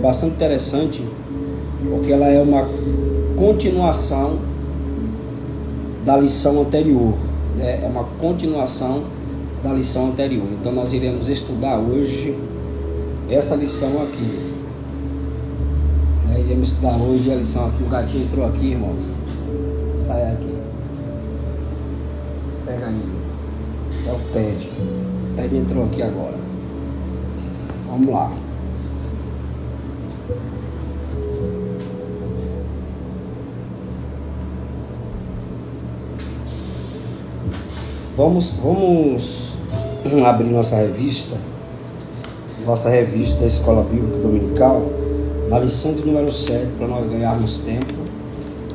bastante interessante, porque ela é uma continuação da lição anterior, né? É uma continuação da lição anterior. Então nós iremos estudar hoje essa lição aqui, né? Iremos estudar hoje a lição aqui. O gatinho entrou aqui, irmãos. Sai aqui. Pega aí. É o Ted. O Ted entrou aqui agora. Vamos lá. Vamos abrir nossa revista da Escola Bíblica Dominical, na lição de número 7, para nós ganharmos tempo.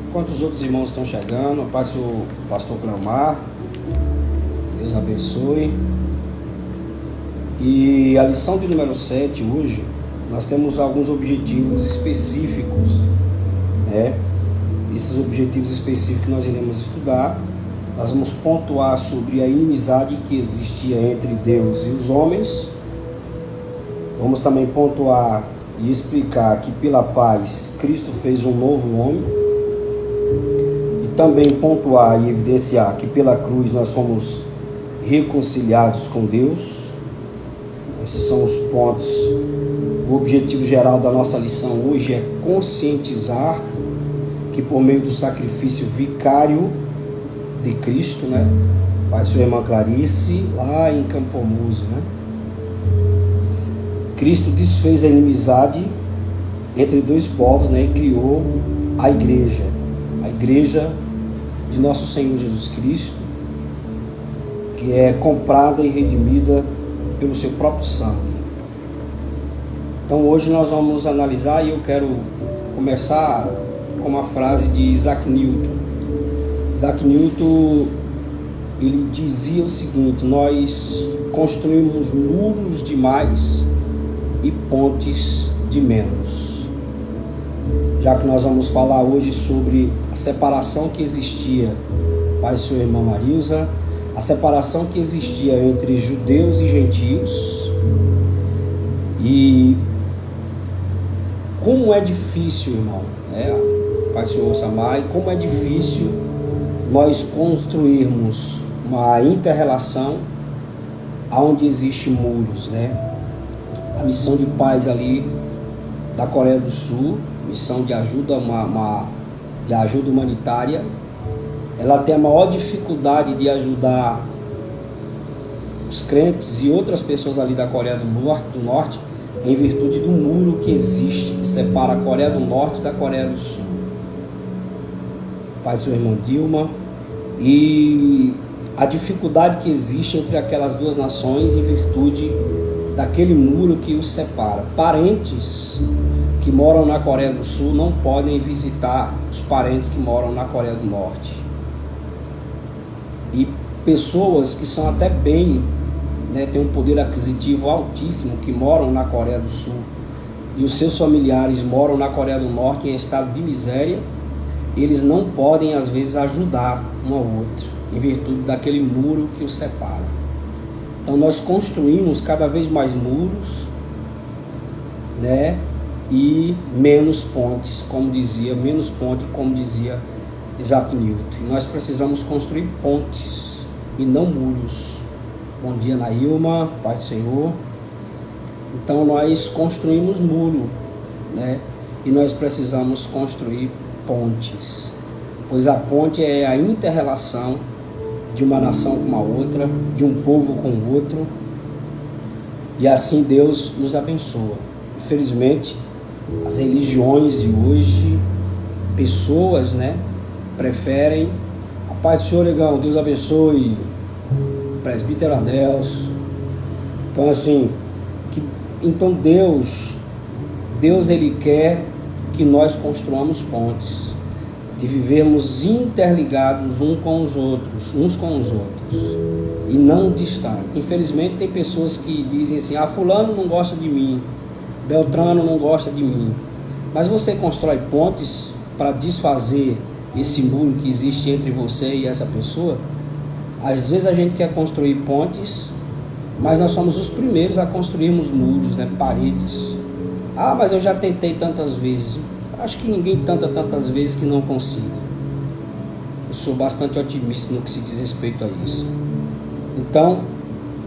Enquanto os outros irmãos estão chegando, a paz do pastor Cleomar, Deus abençoe. E a lição de número 7 hoje, nós temos alguns objetivos específicos, né? Esses objetivos específicos que nós iremos estudar. Nós vamos pontuar sobre a inimizade que existia entre Deus e os homens. Vamos também pontuar e explicar que pela paz Cristo fez um novo homem. E também pontuar e evidenciar que pela cruz nós fomos reconciliados com Deus. Esses são os pontos. O objetivo geral da nossa lição hoje é conscientizar que por meio do sacrifício vicário de Cristo, né? Pai, sua irmã Clarice, lá em Campo Formoso, né? Cristo desfez a inimizade entre dois povos, né? E criou a igreja de nosso Senhor Jesus Cristo, que é comprada e redimida pelo seu próprio sangue. Então hoje nós vamos analisar, e eu quero começar com uma frase de Isaac Newton. Isaac Newton, ele dizia o seguinte: nós construímos muros demais e pontes de menos. Já que nós vamos falar hoje sobre a separação que existia, pai e sua irmã Marilza, a separação que existia entre judeus e gentios, e como é difícil, irmão, né? Pai e senhor Samai, como é difícil nós construirmos uma inter-relação onde existem muros, né? A missão de paz ali da Coreia do Sul, missão de ajuda, de ajuda humanitária, ela tem a maior dificuldade de ajudar os crentes e outras pessoas ali da Coreia do Norte em virtude do muro que existe, que separa a Coreia do Norte da Coreia do Sul. Pai de sua irmã Dilma, e a dificuldade que existe entre aquelas duas nações em virtude daquele muro que os separa. Parentes que moram na Coreia do Sul não podem visitar os parentes que moram na Coreia do Norte. E pessoas que são até bem, né, têm um poder aquisitivo altíssimo, que moram na Coreia do Sul, e os seus familiares moram na Coreia do Norte em estado de miséria, eles não podem às vezes ajudar um ao outro, em virtude daquele muro que os separa. Então nós construímos cada vez mais muros, né, e menos pontes, como dizia Isaac Newton. E nós precisamos construir pontes e não muros. Bom dia, Nailma, Pai do Senhor. Então nós construímos muro, né, e nós precisamos construir pontes, pois a ponte é a inter-relação de uma nação com a outra, de um povo com o outro, e assim Deus nos abençoa. Infelizmente, as religiões de hoje, pessoas, né, preferem a paz do Senhor, negão, Deus abençoe, presbítero Adeus. Então assim, então Deus ele quer que nós construamos pontes, de vivermos interligados uns com os outros, e não distantes. Infelizmente tem pessoas que dizem assim: fulano não gosta de mim, Beltrano não gosta de mim. Mas você constrói pontes para desfazer esse muro que existe entre você e essa pessoa? Às vezes a gente quer construir pontes, mas nós somos os primeiros a construirmos muros, né, paredes, Ah, mas eu já tentei tantas vezes. Acho que ninguém tenta tantas vezes que não consiga. Eu sou bastante otimista no que se diz respeito a isso. Então,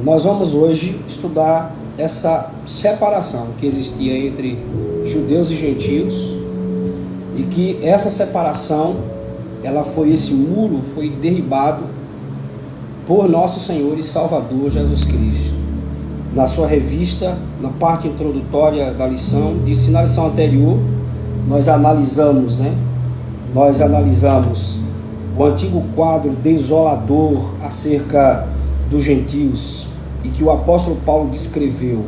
nós vamos hoje estudar essa separação que existia entre judeus e gentios, e que essa separação, esse muro foi derribado por nosso Senhor e Salvador Jesus Cristo. Na sua revista, na parte introdutória da lição, disse na lição anterior, nós analisamos o antigo quadro desolador acerca dos gentios, e que o apóstolo Paulo descreveu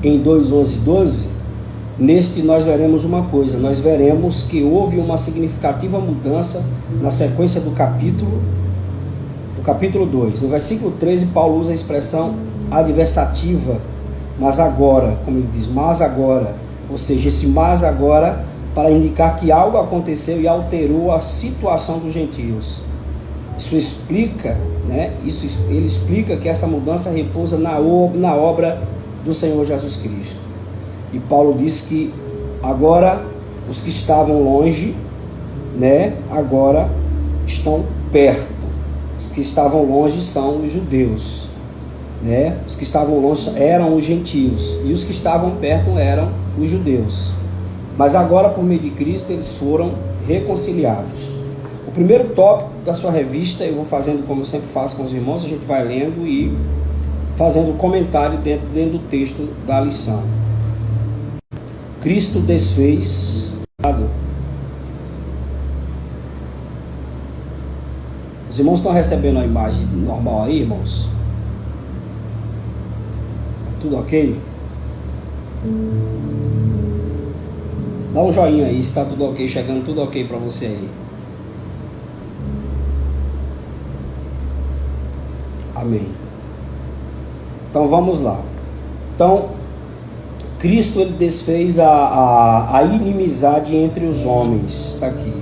em 2:11-12. Neste nós veremos uma coisa, nós veremos que houve uma significativa mudança na sequência do capítulo 2. No versículo 13, Paulo usa a expressão adversativa, mas agora, como ele diz, mas agora, ou seja, esse mas agora para indicar que algo aconteceu e alterou a situação dos gentios. Isso explica, ele explica que essa mudança repousa na obra do Senhor Jesus Cristo. E Paulo diz que agora os que estavam longe, agora estão perto. Os que estavam longe são os judeus, Os que estavam longe eram os gentios, e os que estavam perto eram os judeus. Mas agora, por meio de Cristo, eles foram reconciliados. O primeiro tópico da sua revista, eu vou fazendo como eu sempre faço com os irmãos, a gente vai lendo e fazendo comentário dentro do texto da lição. Cristo desfez. Os irmãos estão recebendo a imagem normal aí, irmãos? Tá tudo ok? Dá um joinha aí se está tudo ok, chegando tudo ok para você aí. Amém. Então vamos lá. Então, Cristo ele desfez a inimizade entre os homens. Está aqui.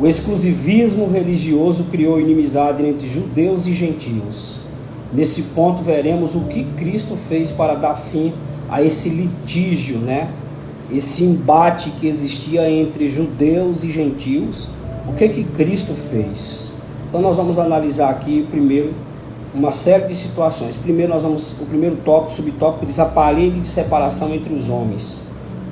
O exclusivismo religioso criou inimizade entre judeus e gentios. Nesse ponto veremos o que Cristo fez para dar fim a esse litígio, esse embate que existia entre judeus e gentios. O que Cristo fez? Então nós vamos analisar aqui primeiro uma série de situações. Primeiro o primeiro tópico, subtópico, diz a parede de separação entre os homens.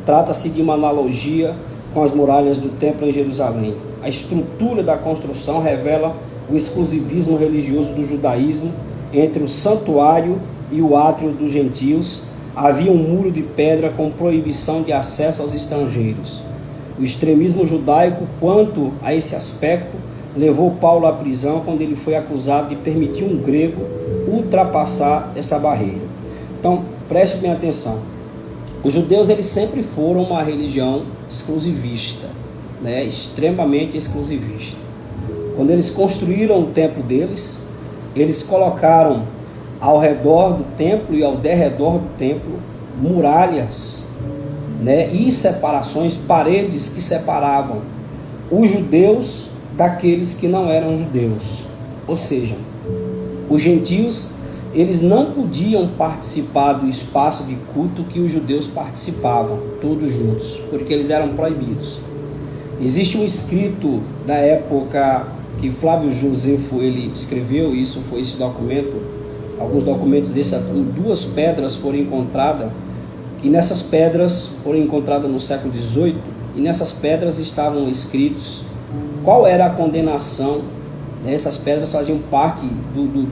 Trata-se de uma analogia com as muralhas do templo em Jerusalém. A estrutura da construção revela o exclusivismo religioso do judaísmo entre o santuário e o átrio dos gentios. Havia um muro de pedra com proibição de acesso aos estrangeiros. O extremismo judaico quanto a esse aspecto levou Paulo à prisão quando ele foi acusado de permitir um grego ultrapassar essa barreira. Então, preste bem atenção. Os judeus eles sempre foram uma religião exclusivista, extremamente exclusivista. Quando eles construíram o templo deles, eles colocaram ao redor do templo e ao derredor do templo muralhas, e separações, paredes que separavam os judeus daqueles que não eram judeus. Ou seja, os gentios eles não podiam participar do espaço de culto que os judeus participavam, todos juntos, porque eles eram proibidos. Existe um escrito da época que Flávio Josefo ele escreveu, isso foi esse documento, alguns documentos desses, 2 pedras foram encontradas, que nessas pedras foram encontradas no século XVIII, e nessas pedras estavam escritos qual era a condenação. Essas pedras faziam parte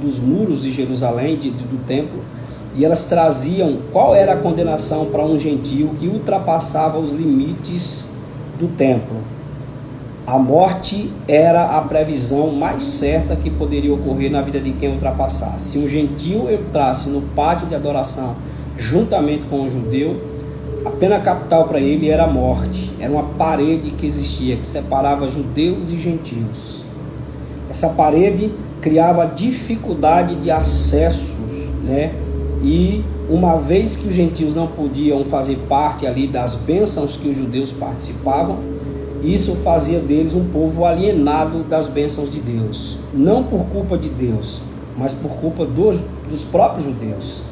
dos muros de Jerusalém, do templo, e elas traziam qual era a condenação para um gentio que ultrapassava os limites do templo. A morte era a previsão mais certa que poderia ocorrer na vida de quem ultrapassasse. Se um gentio entrasse no pátio de adoração juntamente com um judeu, a pena capital para ele era a morte. Era uma parede que existia, que separava judeus e gentios. Essa parede criava dificuldade de acessos, E uma vez que os gentios não podiam fazer parte ali das bênçãos que os judeus participavam, isso fazia deles um povo alienado das bênçãos de Deus. Não por culpa de Deus, mas por culpa dos próprios judeus.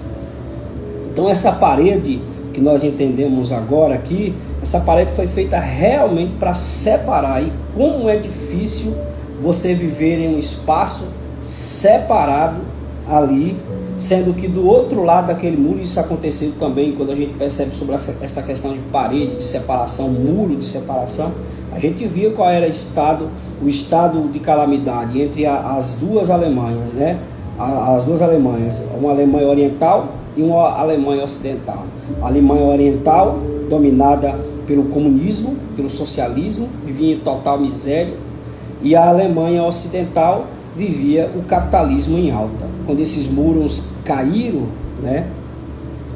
Então essa parede que nós entendemos agora aqui, essa parede foi feita realmente para separar. E como é difícil você viver em um espaço separado ali, sendo que do outro lado daquele muro, isso aconteceu também quando a gente percebe sobre essa questão de parede de separação, muro de separação, a gente via qual era o estado de calamidade entre as duas Alemanhas, né? As duas Alemanhas, uma Alemanha oriental e uma Alemanha ocidental. A Alemanha oriental, dominada pelo comunismo, pelo socialismo, vivia em total miséria, e a Alemanha ocidental vivia o capitalismo em alta. Quando esses muros caíram, né?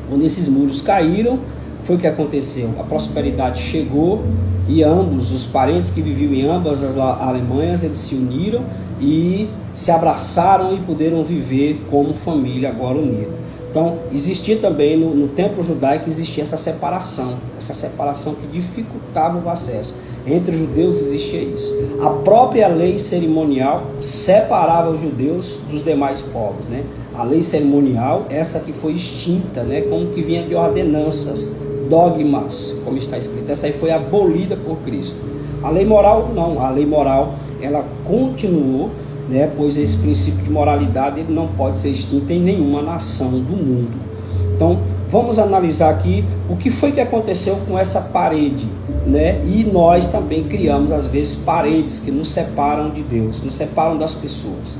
Quando esses muros caíram, foi o que aconteceu. A prosperidade chegou e ambos, os parentes que viviam em ambas as Alemanhas, eles se uniram e se abraçaram e puderam viver como família agora unida. Então, existia também no templo judaico, existia essa separação que dificultava o acesso. Entre os judeus existia isso. A própria lei cerimonial separava os judeus dos demais povos, né? A lei cerimonial, essa que foi extinta, né? Como que vinha de ordenanças, dogmas, como está escrito. Essa aí foi abolida por Cristo. A lei moral, não. A lei moral, ela continuou, né? Pois esse princípio de moralidade ele não pode ser extinto em nenhuma nação do mundo. Então, vamos analisar aqui o que foi que aconteceu com essa parede, né? E nós também criamos, às vezes, paredes que nos separam de Deus, nos separam das pessoas.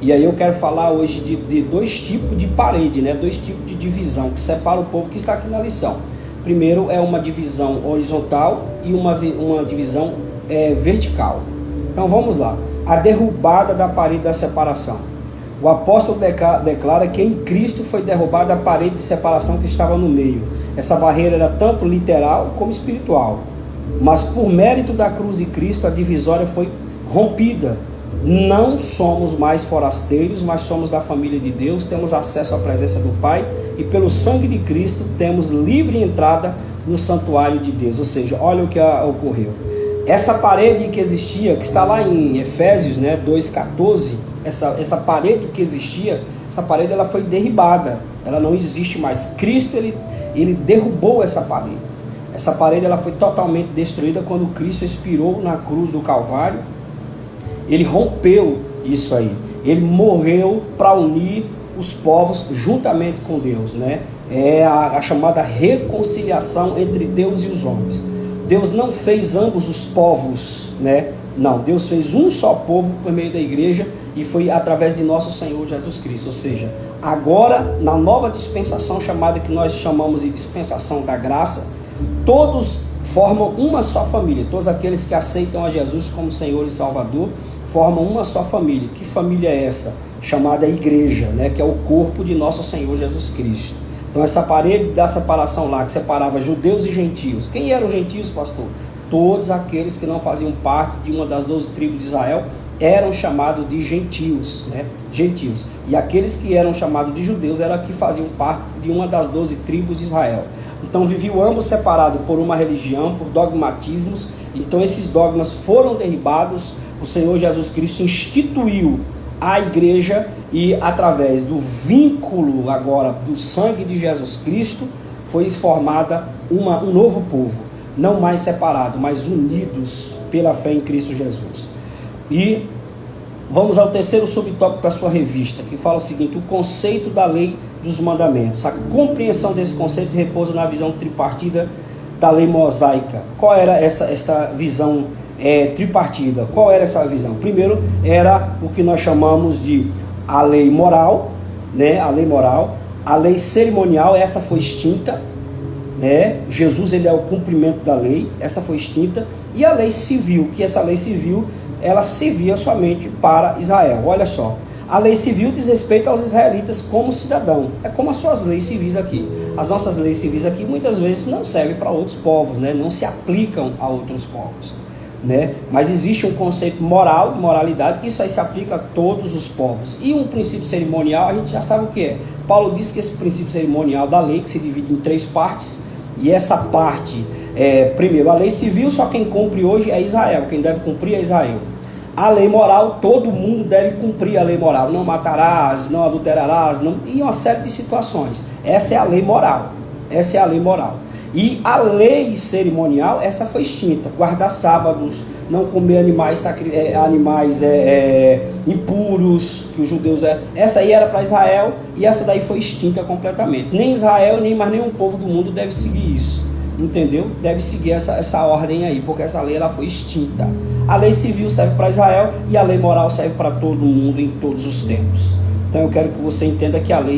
E aí eu quero falar hoje de dois tipos de parede, né? Dois tipos de divisão que separam o povo, que está aqui na lição. Primeiro é uma divisão horizontal e uma divisão vertical. Então vamos lá. A derrubada da parede da separação. O apóstolo declara que em Cristo foi derrubada a parede de separação que estava no meio. Essa barreira era tanto literal como espiritual. Mas por mérito da cruz de Cristo, a divisória foi rompida. Não somos mais forasteiros, mas somos da família de Deus, temos acesso à presença do Pai e pelo sangue de Cristo temos livre entrada no santuário de Deus. Ou seja, olha o que ocorreu. Essa parede que existia, que está lá em Efésios, né, 2,14, essa parede que existia, essa parede ela foi derribada, ela não existe mais. Cristo ele derrubou essa parede. Essa parede ela foi totalmente destruída quando Cristo expirou na cruz do Calvário. Ele rompeu isso aí. Ele morreu para unir os povos juntamente com Deus, né? É a chamada reconciliação entre Deus e os homens. Deus não fez ambos os povos, né? Não, Deus fez um só povo por meio da igreja e foi através de nosso Senhor Jesus Cristo. Ou seja, agora na nova dispensação chamada que nós chamamos de dispensação da graça, todos formam uma só família. Todos aqueles que aceitam a Jesus como Senhor e Salvador formam uma só família. Que família é essa? Chamada igreja, né? Que é o corpo de nosso Senhor Jesus Cristo. Então essa parede da separação lá, que separava judeus e gentios. Quem eram os gentios, pastor? Todos aqueles que não faziam parte de uma das 12 tribos de Israel eram chamados de gentios, né? Gentios. E aqueles que eram chamados de judeus eram que faziam parte de uma das 12 tribos de Israel. Então viviam ambos separados por uma religião, por dogmatismos. Então esses dogmas foram derribados. O Senhor Jesus Cristo instituiu a igreja e através do vínculo agora do sangue de Jesus Cristo foi formada um novo povo, não mais separado, mas unidos pela fé em Cristo Jesus. E vamos ao terceiro subtópico da sua revista, que fala o seguinte: o conceito da lei dos mandamentos. A compreensão desse conceito repousa na visão tripartida da lei mosaica. Qual era essa visão tripartida? Qual era essa visão? Primeiro era o que nós chamamos de a lei moral, né? A lei moral, a lei cerimonial, essa foi extinta, né? Jesus ele é o cumprimento da lei, essa foi extinta, e a lei civil, que essa lei civil ela servia somente para Israel. Olha só, a lei civil diz respeito aos israelitas como cidadão, é como as suas leis civis aqui. As nossas leis civis aqui muitas vezes não servem para outros povos, né? Não se aplicam a outros povos, né? Mas existe um conceito moral, de moralidade, que isso aí se aplica a todos os povos. E um princípio cerimonial, a gente já sabe o que é. Paulo diz que esse princípio cerimonial da lei, que se divide em 3 partes, e essa parte, primeiro, a lei civil, só quem cumpre hoje é Israel, quem deve cumprir é Israel. A lei moral, todo mundo deve cumprir a lei moral, não matarás, não adulterarás, não, e uma série de situações. Essa é a lei moral. Essa é a lei moral. E a lei cerimonial, essa foi extinta. Guardar sábados, não comer animais impuros, que os judeus... Essa aí era para Israel e essa daí foi extinta completamente. Nem Israel, nem mais nenhum povo do mundo deve seguir isso. Entendeu? Deve seguir essa ordem aí, porque essa lei ela foi extinta. A lei civil serve para Israel e a lei moral serve para todo mundo em todos os tempos. Então eu quero que você entenda que a lei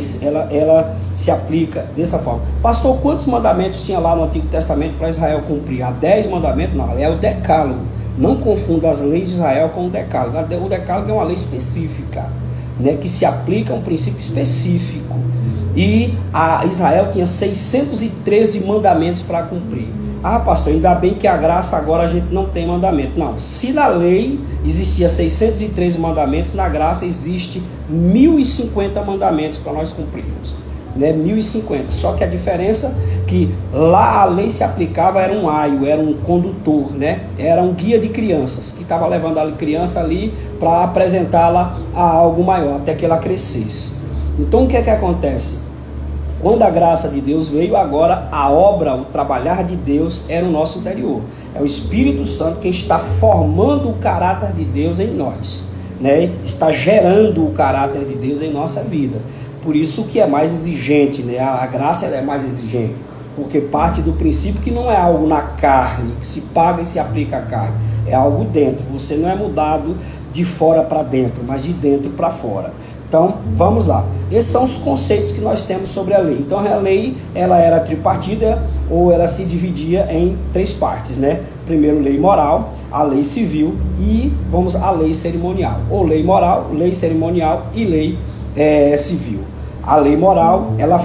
ela se aplica dessa forma. Pastor, quantos mandamentos tinha lá no Antigo Testamento para Israel cumprir? Há 10 mandamentos? Não, é o decálogo. Não confunda as leis de Israel com o decálogo. O decálogo é uma lei específica, né, que se aplica a um princípio específico. E a Israel tinha 613 mandamentos para cumprir. Ah, pastor, ainda bem que a graça agora a gente não tem mandamento. Não, se na lei existia 613 mandamentos, na graça existe 1050 mandamentos para nós cumprirmos, né? 1050. Só que a diferença é que lá a lei se aplicava, era um aio, era um condutor, né? Era um guia de crianças, que estava levando a criança ali para apresentá-la a algo maior, até que ela crescesse. Então o que é que acontece? Quando a graça de Deus veio, agora a obra, o trabalhar de Deus é no nosso interior. É o Espírito Santo quem está formando o caráter de Deus em nós, né? Está gerando o caráter de Deus em nossa vida. Por isso que é mais exigente, né? A graça é mais exigente, porque parte do princípio que não é algo na carne, que se paga e se aplica à carne. É algo dentro. Você não é mudado de fora para dentro, mas de dentro para fora. Então, vamos lá. Esses são os conceitos que nós temos sobre a lei. Então, a lei, ela era tripartida, ou ela se dividia em 3 partes, né? Primeiro, lei moral, a lei civil e, a lei cerimonial. Ou lei moral, lei cerimonial e lei civil. A lei moral, ela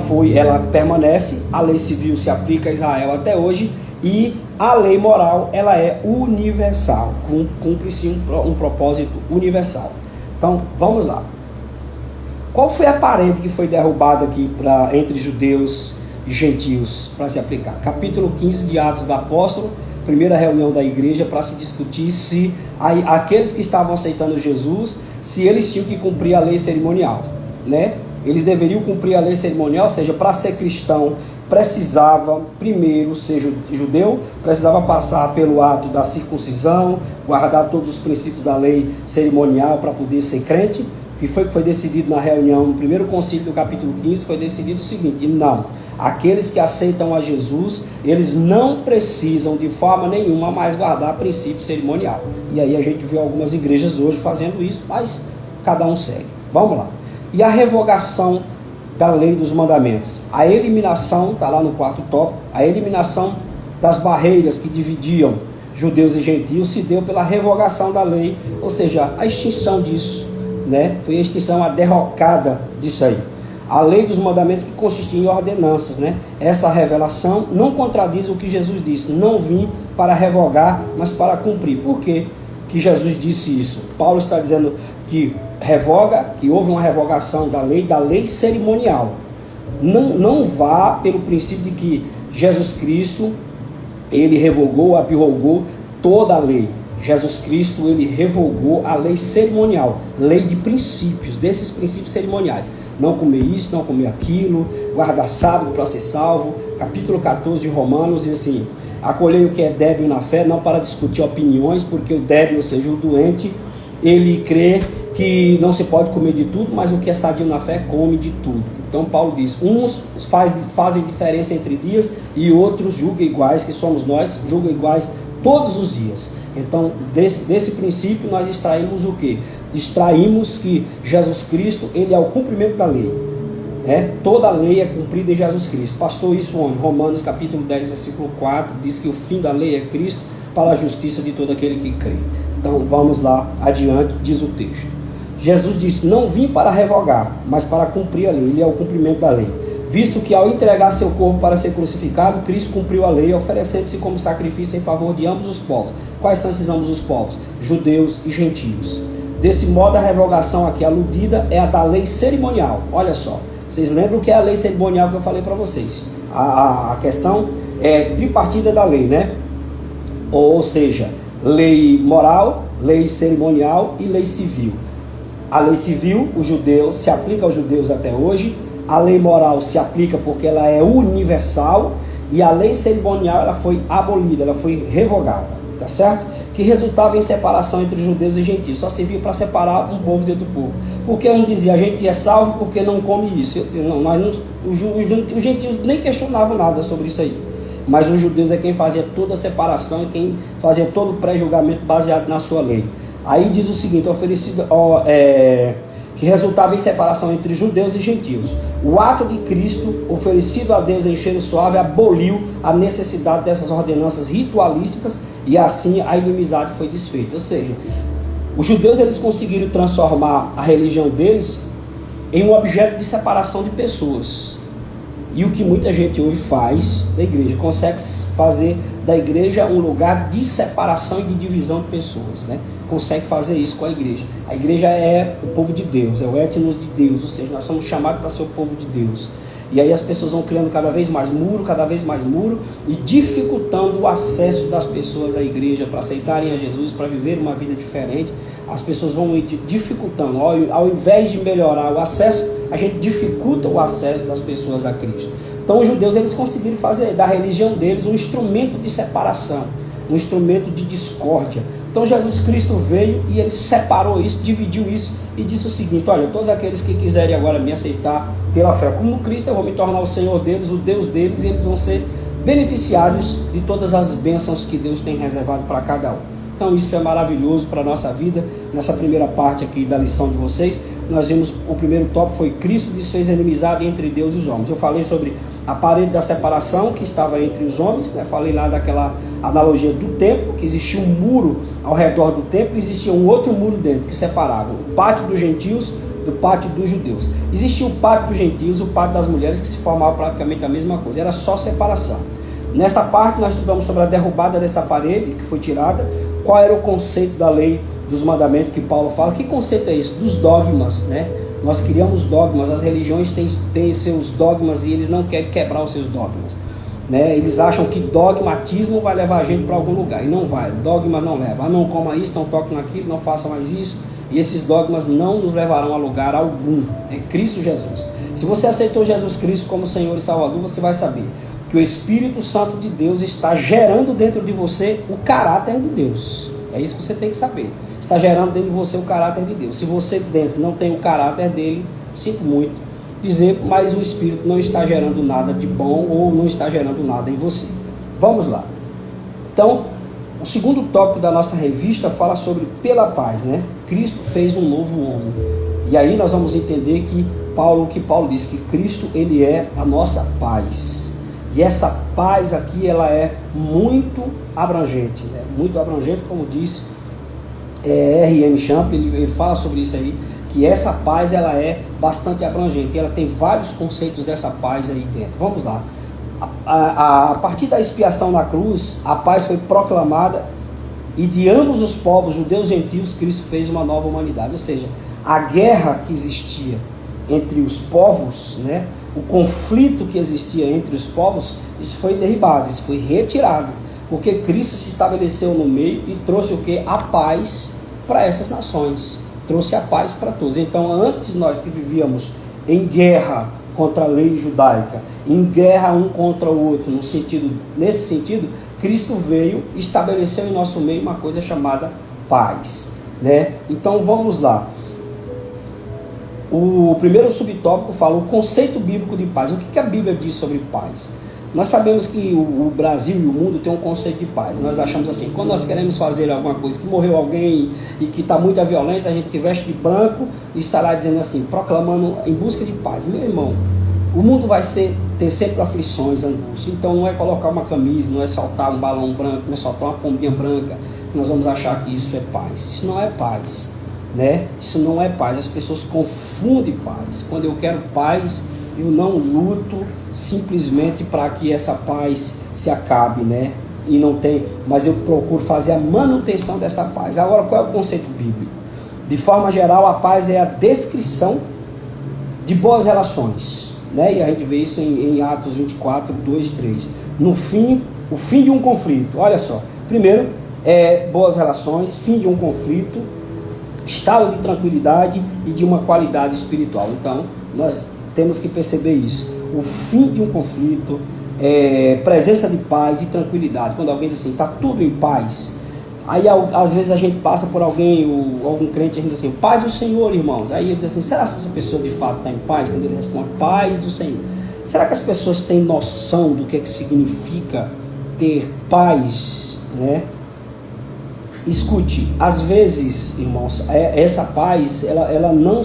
permanece, a lei civil se aplica a Israel até hoje, e a lei moral, ela é universal, cumpre-se um propósito universal. Então, vamos lá. Qual foi a parede que foi derrubada aqui entre judeus e gentios para se aplicar? Capítulo 15 de Atos do Apóstolo, primeira reunião da igreja para se discutir se aqueles que estavam aceitando Jesus, se eles tinham que cumprir a lei cerimonial, né? Eles deveriam cumprir a lei cerimonial, ou seja, para ser cristão precisava primeiro ser judeu, precisava passar pelo ato da circuncisão, guardar todos os princípios da lei cerimonial para poder ser crente. Que foi decidido na reunião, no primeiro concílio do capítulo 15, foi decidido o seguinte: não, aqueles que aceitam a Jesus, eles não precisam de forma nenhuma mais guardar princípio cerimonial. E aí a gente vê algumas igrejas hoje fazendo isso, mas cada um segue. Vamos lá. E a revogação da lei dos mandamentos? A eliminação, está lá no 4º tópico, a eliminação das barreiras que dividiam judeus e gentios se deu pela revogação da lei, ou seja, a extinção disso. Né? Foi a extinção, a derrocada disso aí. A lei dos mandamentos que consistia em ordenanças, né? Essa revelação não contradiz o que Jesus disse: não vim para revogar, mas para cumprir. Por quê que Jesus disse isso? Paulo está dizendo que que houve uma revogação da lei cerimonial. Não vá pelo princípio de que Jesus Cristo, ele revogou, abrogou toda a lei. Jesus Cristo, ele revogou a lei cerimonial, lei de princípios, desses princípios cerimoniais. Não comer isso, não comer aquilo, guardar sábado para ser salvo. Capítulo 14 de Romanos diz assim: acolhei o que é débil na fé, não para discutir opiniões, porque o débil, ou seja, o doente, ele crê que não se pode comer de tudo, mas o que é sadio na fé come de tudo. Então Paulo diz: uns fazem diferença entre dias e outros julgam iguais, que somos nós, julgam iguais todos os dias. Então, desse princípio, nós extraímos o quê? Extraímos que Jesus Cristo, ele é o cumprimento da lei. Né? Toda a lei é cumprida em Jesus Cristo. Pastor, isso onde? Romanos capítulo 10, versículo 4, diz que o fim da lei é Cristo para a justiça de todo aquele que crê. Então, vamos lá adiante, diz o texto. Jesus disse: não vim para revogar, mas para cumprir a lei. Ele é o cumprimento da lei. Visto que ao entregar seu corpo para ser crucificado, Cristo cumpriu a lei, oferecendo-se como sacrifício em favor de ambos os povos. Quais são esses ambos os povos? Judeus e gentios. Desse modo, a revogação aqui aludida é a da lei cerimonial. Olha só, vocês lembram que é a lei cerimonial que eu falei para vocês? A questão é tripartida da lei, né? Ou seja, lei moral, lei cerimonial e lei civil. A lei civil, o judeu, se aplica aos judeus até hoje. a lei moral se aplica porque ela é universal, e a lei cerimonial ela foi abolida, ela foi revogada, tá certo? Que resultava em separação entre judeus e gentios, só servia para separar um povo de outro povo. Porque um dizia, a gente é salvo porque não come isso. Eu dizia, não, os gentios nem questionavam nada sobre isso aí. Mas os judeus é quem fazia toda a separação e quem fazia todo o pré-julgamento baseado na sua lei. Aí diz o seguinte, que resultava em separação entre judeus e gentios. O ato de Cristo, oferecido a Deus em cheiro suave, aboliu a necessidade dessas ordenanças ritualísticas e assim a inimizade foi desfeita. Ou seja, os judeus eles conseguiram transformar a religião deles em um objeto de separação de pessoas. E o que muita gente hoje faz da igreja, consegue fazer da igreja um lugar de separação e de divisão de pessoas, né? Consegue fazer isso com a igreja. A igreja é o povo de Deus, é o etnos de Deus, ou seja, nós somos chamados para ser o povo de Deus. E aí as pessoas vão criando cada vez mais muro, e dificultando o acesso das pessoas à igreja para aceitarem a Jesus, para viver uma vida diferente. As pessoas vão dificultando, ao invés de melhorar o acesso, a gente dificulta o acesso das pessoas a Cristo. Então os judeus eles conseguiram fazer da religião deles um instrumento de separação, um instrumento de discórdia. Então Jesus Cristo veio e ele separou isso, dividiu isso e disse o seguinte, olha, todos aqueles que quiserem agora me aceitar pela fé como Cristo, eu vou me tornar o Senhor deles, o Deus deles, e eles vão ser beneficiários de todas as bênçãos que Deus tem reservado para cada um. Então isso é maravilhoso para a nossa vida. Nessa primeira parte aqui da lição de vocês, nós vimos, o primeiro tópico foi Cristo desfez a inimizade entre Deus e os homens. Eu falei sobre a parede da separação que estava entre os homens, né? Falei lá daquela analogia do templo, que existia um muro ao redor do templo, e existia um outro muro dentro, que separava o pátio dos gentios do pátio dos judeus. Existia o pátio dos gentios, o pátio das mulheres, que se formava praticamente a mesma coisa, era só separação. Nessa parte nós estudamos sobre a derrubada dessa parede, que foi tirada, qual era o conceito da lei dos mandamentos que Paulo fala. Que conceito é esse? Dos dogmas, né? Nós criamos dogmas, as religiões têm seus dogmas e eles não querem quebrar os seus dogmas, né? Eles acham que dogmatismo vai levar a gente para algum lugar, e não vai, dogma não leva. Não coma isso, não toque naquilo, não faça mais isso, e esses dogmas não nos levarão a lugar algum. É Cristo Jesus. Se você aceitou Jesus Cristo como Senhor e Salvador, você vai saber que o Espírito Santo de Deus está gerando dentro de você o caráter de Deus. É isso que você tem que saber. Está gerando dentro de você o caráter de Deus. Se você dentro não tem o caráter dele, sinto muito dizer, mas o Espírito não está gerando nada de bom ou não está gerando nada em você. Vamos lá. Então, o segundo tópico da nossa revista fala sobre pela paz, né? Cristo fez um novo homem. E aí nós vamos entender que Paulo diz que Cristo ele é a nossa paz. E essa paz aqui ela é muito abrangente, né? Muito abrangente, como diz R.M. Champ, ele fala sobre isso aí, que essa paz ela é bastante abrangente, ela tem vários conceitos dessa paz aí dentro. Vamos lá. A partir da expiação na cruz, a paz foi proclamada e de ambos os povos, judeus e gentios, Cristo fez uma nova humanidade. Ou seja, a guerra que existia entre os povos, né, o conflito que existia entre os povos, isso foi derribado, isso foi retirado, porque Cristo se estabeleceu no meio e trouxe o que? A paz para essas nações, trouxe a paz para todos. Então antes nós que vivíamos em guerra contra a lei judaica, em guerra um contra o outro, nesse sentido, Cristo veio e estabeleceu em nosso meio uma coisa chamada paz, né? Então vamos lá. O primeiro subtópico fala o conceito bíblico de paz. O que a Bíblia diz sobre paz? Nós sabemos que o Brasil e o mundo tem um conceito de paz. Nós achamos assim, quando nós queremos fazer alguma coisa, que morreu alguém e que está muita violência, a gente se veste de branco e está lá dizendo assim, proclamando em busca de paz. Meu irmão, o mundo vai ter sempre aflições, angústia. Então não é colocar uma camisa, não é soltar um balão branco, não é soltar uma pombinha branca, que nós vamos achar que isso é paz. Isso não é paz, né? Isso não é paz. As pessoas confundem paz. Quando eu quero paz, eu não luto simplesmente para que essa paz se acabe, né? E não tem, mas eu procuro fazer a manutenção dessa paz. Agora, qual é o conceito bíblico? De forma geral, a paz é a descrição de boas relações, né? E a gente vê isso em Atos 24, 2, 3. No fim, o fim de um conflito. Olha só. Primeiro, boas relações, fim de um conflito, estado de tranquilidade e de uma qualidade espiritual. Então, nós Temos que perceber isso. O fim de um conflito presença de paz e tranquilidade. Quando alguém diz assim, está tudo em paz. Aí às vezes a gente passa por alguém, ou algum crente, a gente diz assim, paz do Senhor, irmãos. Aí ele diz assim, será que essa pessoa de fato está em paz? Quando ele responde, paz do Senhor. Será que as pessoas têm noção do que significa ter paz, né? Escute, às vezes, irmãos, essa paz, ela não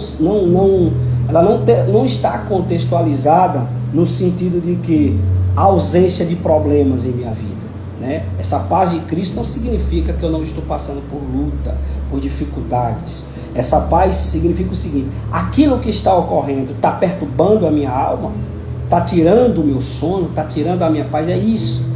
está contextualizada no sentido de que a ausência de problemas em minha vida, né? Essa paz de Cristo não significa que eu não estou passando por luta, por dificuldades. Essa paz significa o seguinte, aquilo que está ocorrendo está perturbando a minha alma, está tirando o meu sono, está tirando a minha paz, é isso.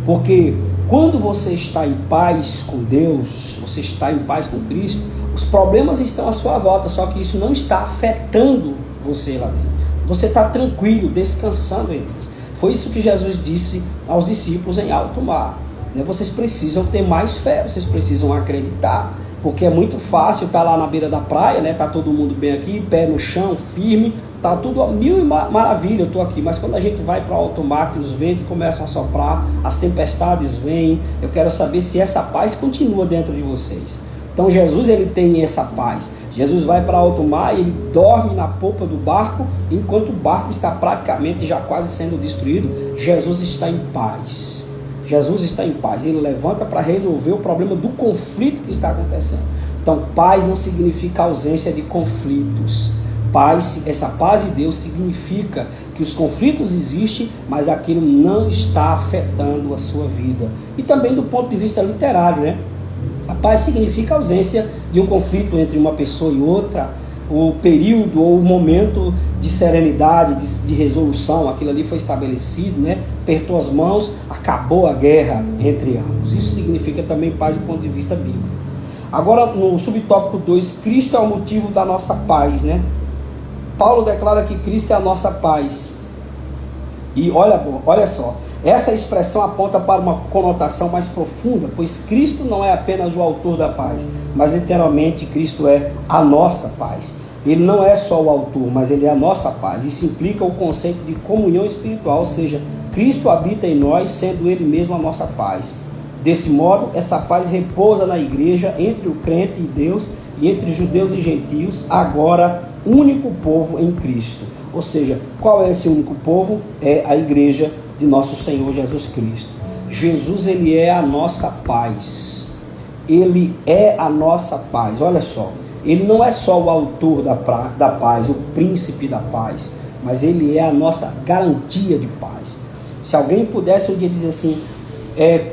Porque quando você está em paz com Deus, você está em paz com Cristo, os problemas estão à sua volta, só que isso não está afetando você lá dentro. Você está tranquilo, descansando em Deus. Foi isso que Jesus disse aos discípulos em alto mar. Vocês precisam ter mais fé, vocês precisam acreditar, porque é muito fácil estar lá na beira da praia, né? Tá todo mundo bem aqui, pé no chão, firme, tá tudo mil e maravilha, eu estou aqui, mas quando a gente vai para o alto mar, que os ventos começam a soprar, as tempestades vêm, eu quero saber se essa paz continua dentro de vocês. Então Jesus, ele tem essa paz. Jesus vai para alto mar e ele dorme na polpa do barco, enquanto o barco está praticamente já quase sendo destruído. Jesus está em paz. Jesus está em paz. Ele levanta para resolver o problema do conflito que está acontecendo. Então paz não significa ausência de conflitos. Paz, essa paz de Deus significa que os conflitos existem, mas aquilo não está afetando a sua vida. E também do ponto de vista literário, né? A paz significa a ausência de um conflito entre uma pessoa e outra, o período ou o momento de serenidade, de resolução, aquilo ali foi estabelecido, né? Apertou as mãos, acabou a guerra entre ambos. Isso significa também paz do ponto de vista bíblico. Agora, no subtópico 2, Cristo é o motivo da nossa paz, né? Paulo declara que Cristo é a nossa paz. E olha só, essa expressão aponta para uma conotação mais profunda, pois Cristo não é apenas o autor da paz, mas literalmente Cristo é a nossa paz. Ele não é só o autor, mas ele é a nossa paz. Isso implica o conceito de comunhão espiritual, ou seja, Cristo habita em nós, sendo ele mesmo a nossa paz. Desse modo, essa paz repousa na igreja, entre o crente e Deus, e entre judeus e gentios, agora único povo em Cristo. Ou seja, qual é esse único povo? É a igreja de nosso Senhor Jesus Cristo. Jesus, ele é a nossa paz. Ele é a nossa paz. Olha só, ele não é só o autor da paz, o príncipe da paz, mas ele é a nossa garantia de paz. Se alguém pudesse um dia dizer assim,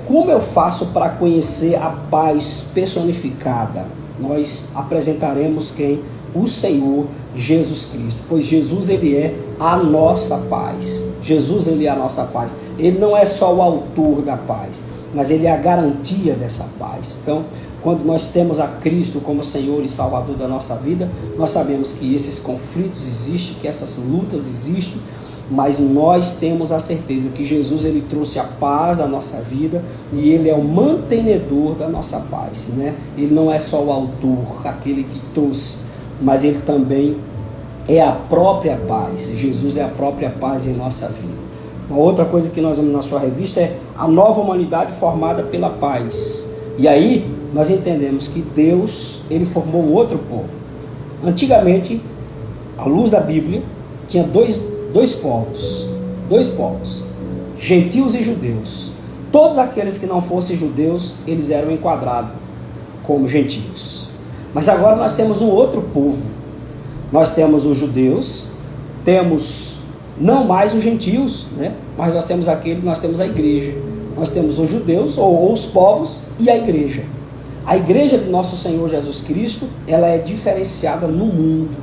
como eu faço para conhecer a paz personificada? Nós apresentaremos quem? O Senhor Jesus Cristo, pois Jesus, ele é a nossa paz. Jesus, ele é a nossa paz. Ele não é só o autor da paz, mas ele é a garantia dessa paz. Então, quando nós temos a Cristo como Senhor e Salvador da nossa vida, nós sabemos que esses conflitos existem, que essas lutas existem, mas nós temos a certeza que Jesus, ele trouxe a paz à nossa vida e ele é o mantenedor da nossa paz, né? Ele não é só o autor, aquele que trouxe, mas ele também é a própria paz. Jesus é a própria paz em nossa vida. Uma outra coisa que nós vemos na sua revista é a nova humanidade formada pela paz. E aí nós entendemos que Deus, ele formou outro povo. Antigamente, à luz da Bíblia, tinha dois povos, gentios e judeus. Todos aqueles que não fossem judeus, eles eram enquadrados como gentios. Mas agora nós temos um outro povo. Nós temos os judeus, temos não mais os gentios, né? Mas nós temos a igreja. Nós temos os judeus, ou os povos, e a igreja. A igreja de nosso Senhor Jesus Cristo, ela é diferenciada no mundo,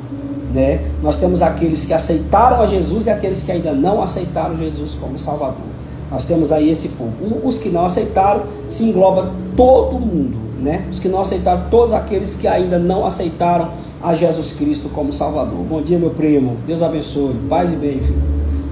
né? Nós temos aqueles que aceitaram a Jesus e aqueles que ainda não aceitaram Jesus como Salvador. Nós temos aí esse povo. Os que não aceitaram, se engloba todo mundo, né? Os que não aceitaram, todos aqueles que ainda não aceitaram a Jesus Cristo como Salvador. Bom dia, meu primo. Deus abençoe. Paz e bem, filho.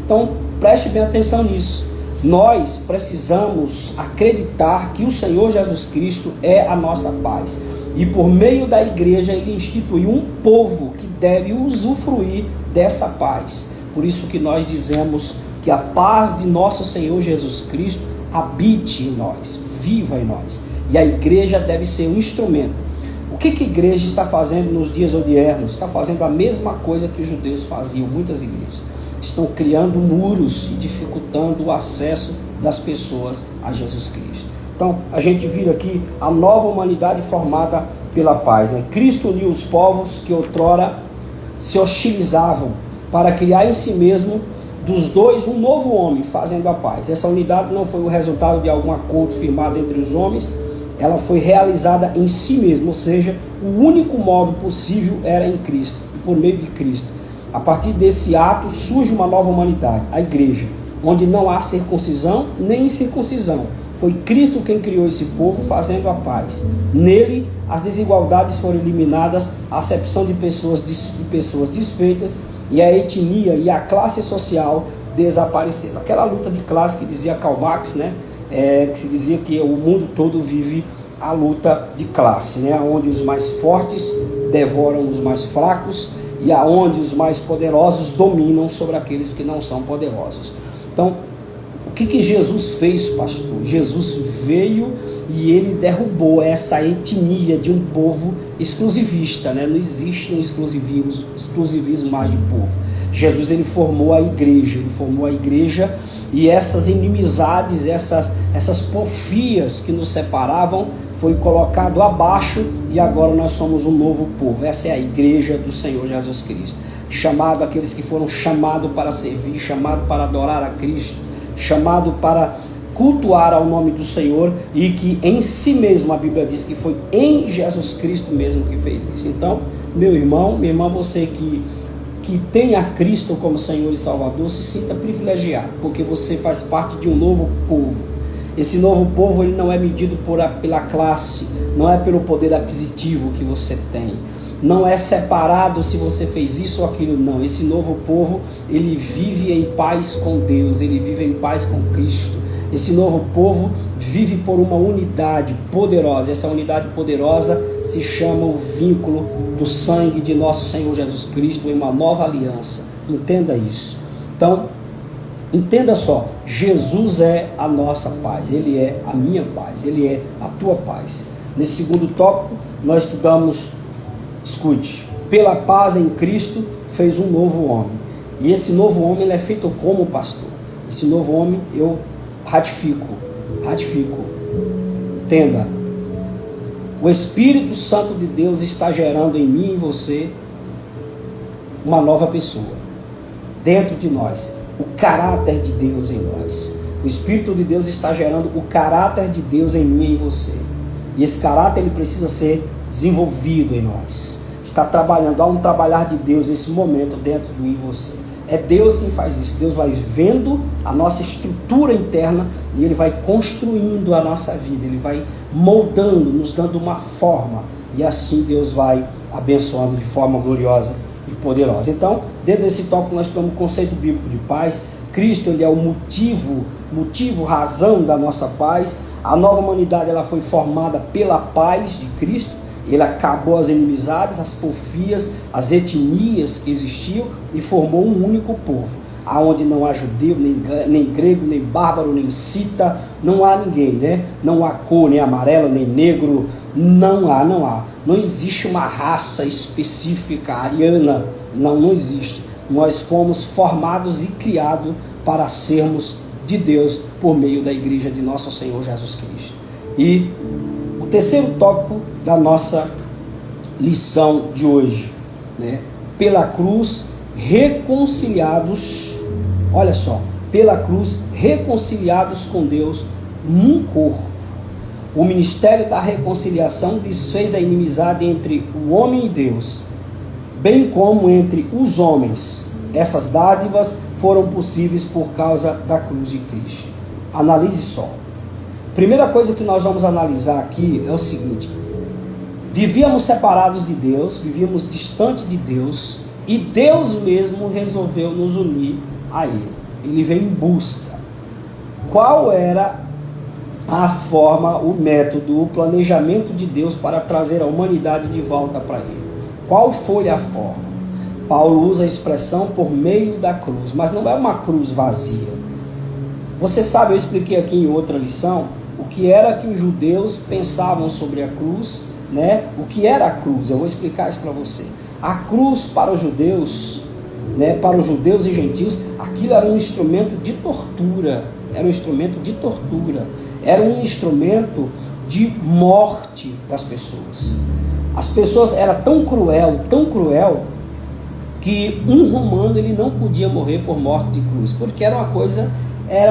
Então, preste bem atenção nisso. Nós precisamos acreditar que o Senhor Jesus Cristo é a nossa paz. E por meio da igreja, ele instituiu um povo que deve usufruir dessa paz. Por isso que nós dizemos que a paz de nosso Senhor Jesus Cristo habite em nós, viva em nós. E a igreja deve ser um instrumento. O que a igreja está fazendo nos dias odiernos? Está fazendo a mesma coisa que os judeus faziam, muitas igrejas. Estão criando muros e dificultando o acesso das pessoas a Jesus Cristo. Então, a gente vira aqui a nova humanidade formada pela paz, né? Cristo uniu os povos que outrora se hostilizavam para criar em si mesmo dos dois um novo homem, fazendo a paz. Essa unidade não foi o resultado de algum acordo firmado entre os homens, ela foi realizada em si mesmo, ou seja, o único modo possível era em Cristo, por meio de Cristo. A partir desse ato surge uma nova humanidade, a igreja, onde não há circuncisão nem incircuncisão. Foi Cristo quem criou esse povo, fazendo a paz. Nele, as desigualdades foram eliminadas, a acepção de pessoas desfeitas, e a etnia e a classe social desapareceram. Aquela luta de classe que dizia Karl Marx, né? Que se dizia que o mundo todo vive a luta de classe, né? Onde os mais fortes devoram os mais fracos e aonde os mais poderosos dominam sobre aqueles que não são poderosos. Então, o que Jesus fez, pastor? Jesus veio e ele derrubou essa etnia de um povo exclusivista, né? Não existe um exclusivismo mais de povo. Jesus, ele formou a igreja, e essas inimizades, essas porfias que nos separavam, foi colocado abaixo, e agora nós somos um novo povo. Essa é a igreja do Senhor Jesus Cristo. Chamado aqueles que foram chamados para servir, chamados para adorar a Cristo, chamado para cultuar ao nome do Senhor, e que em si mesmo a Bíblia diz que foi em Jesus Cristo mesmo que fez isso. Então, meu irmão, minha irmã, você que tem a Cristo como Senhor e Salvador, se sinta privilegiado, porque você faz parte de um novo povo. Esse novo povo, ele não é medido pela classe, não é pelo poder aquisitivo que você tem, não é separado se você fez isso ou aquilo, não. Esse novo povo, ele vive em paz com Deus, ele vive em paz com Cristo. Esse novo povo vive por uma unidade poderosa. Essa unidade poderosa se chama o vínculo do sangue de nosso Senhor Jesus Cristo em uma nova aliança. Entenda isso. Então, entenda só, Jesus é a nossa paz, ele é a minha paz, ele é a tua paz. Nesse segundo tópico, nós estudamos, escute, pela paz em Cristo fez um novo homem. E esse novo homem, ele é feito como pastor. Esse novo homem, eu ratifico. Entenda, o Espírito Santo de Deus está gerando em mim e em você uma nova pessoa, dentro de nós, o caráter de Deus em nós. O Espírito de Deus está gerando o caráter de Deus em mim e em você, e esse caráter, ele precisa ser desenvolvido em nós. Está trabalhando, há um trabalhar de Deus nesse momento dentro de mim e você. É Deus quem faz isso. Deus vai vendo a nossa estrutura interna e ele vai construindo a nossa vida, ele vai moldando, nos dando uma forma, e assim Deus vai abençoando de forma gloriosa e poderosa. Então, dentro desse tópico nós temos o conceito bíblico de paz. Cristo, ele é o motivo, razão da nossa paz. A nova humanidade, ela foi formada pela paz de Cristo. Ele acabou as inimizades, as porfias, as etnias que existiam e formou um único povo, aonde não há judeu, nem grego, nem bárbaro, nem cita, não há ninguém, né? Não há cor, nem amarelo, nem negro, não há. Não existe uma raça específica, ariana, não existe. Nós fomos formados e criados para sermos de Deus por meio da igreja de nosso Senhor Jesus Cristo. E o terceiro tópico da nossa lição de hoje, né? Pela cruz reconciliados, olha só, pela cruz reconciliados com Deus num corpo. O ministério da reconciliação desfez a inimizade entre o homem e Deus, bem como entre os homens. Essas dádivas foram possíveis por causa da cruz de Cristo. Analise só. Primeira coisa que nós vamos analisar aqui é o seguinte: vivíamos separados de Deus, vivíamos distante de Deus, e Deus mesmo resolveu nos unir a Ele. Ele veio em busca. Qual era a forma, o método, o planejamento de Deus para trazer a humanidade de volta para Ele? Qual foi a forma? Paulo usa a expressão por meio da cruz, mas não é uma cruz vazia. Você sabe, eu expliquei aqui em outra lição, o que era que os judeus pensavam sobre a cruz, né? O que era a cruz? Eu vou explicar isso para você. A cruz para os judeus, né? Para os judeus e gentios, aquilo era um instrumento de tortura. Era um instrumento de tortura. Era um instrumento de morte das pessoas. As pessoas eram tão cruel, que um romano ele não podia morrer por morte de cruz, porque era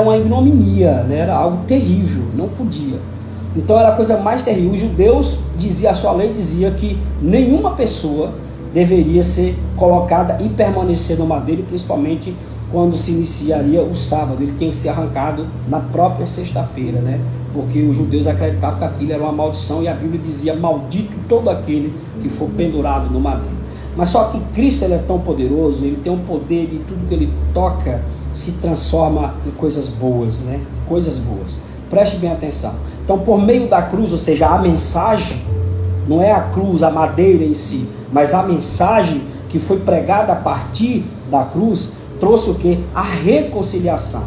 uma ignominia, né? Era algo terrível, não podia. Então era a coisa mais terrível. Os judeus a sua lei dizia que nenhuma pessoa deveria ser colocada e permanecer no madeiro, principalmente quando se iniciaria o sábado. Ele tinha que ser arrancado na própria sexta-feira, né? Porque os judeus acreditavam que aquilo era uma maldição, e a Bíblia dizia: maldito todo aquele que for pendurado no madeiro. Mas só que Cristo ele é tão poderoso, ele tem um poder, e tudo que ele toca se transforma em coisas boas, né? Coisas boas. Preste bem atenção. Então, por meio da cruz, ou seja, a mensagem, não é a cruz, a madeira em si, mas a mensagem que foi pregada a partir da cruz, trouxe o quê? A reconciliação.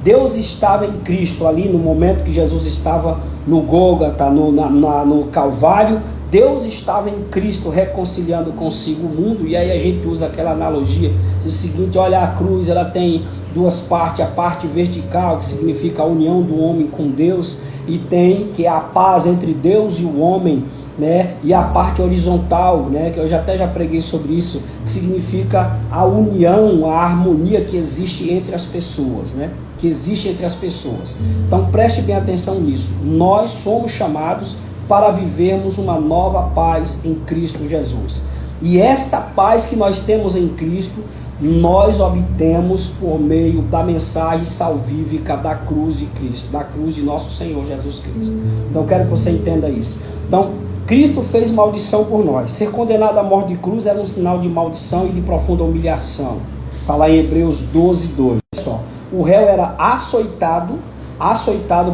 Deus estava em Cristo ali no momento que Jesus estava no Gólgota, no Calvário. Deus estava em Cristo reconciliando consigo o mundo. E aí a gente usa aquela analogia, diz o seguinte: olha, a cruz ela tem duas partes, a parte vertical, que significa a união do homem com Deus, e tem que é a paz entre Deus e o homem, né? E a parte horizontal, né? Que eu já preguei sobre isso, que significa a união, a harmonia que existe entre as pessoas, né? Que existe entre as pessoas. Então preste bem atenção nisso. Nós somos chamados para vivermos uma nova paz em Cristo Jesus. E esta paz que nós temos em Cristo, nós obtemos por meio da mensagem salvífica da cruz de Cristo, da cruz de nosso Senhor Jesus Cristo. Então eu quero que você entenda isso. Então, Cristo fez maldição por nós. Ser condenado à morte de cruz era um sinal de maldição e de profunda humilhação. Está lá em Hebreus 12, 2. Só. O réu era açoitado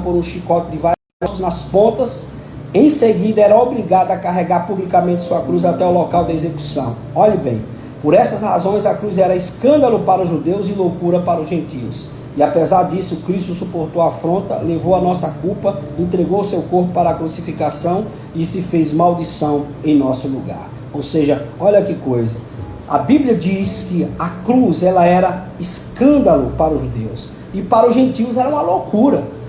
por um chicote de vários nas pontas. Em seguida, era obrigado a carregar publicamente sua cruz até o local da execução. Olhe bem, por essas razões a cruz era escândalo para os judeus e loucura para os gentios. E apesar disso, Cristo suportou a afronta, levou a nossa culpa, entregou seu corpo para a crucificação e se fez maldição em nosso lugar. Ou seja, olha que coisa. A Bíblia diz que a cruz ela era escândalo para os judeus e para os gentios era uma loucura.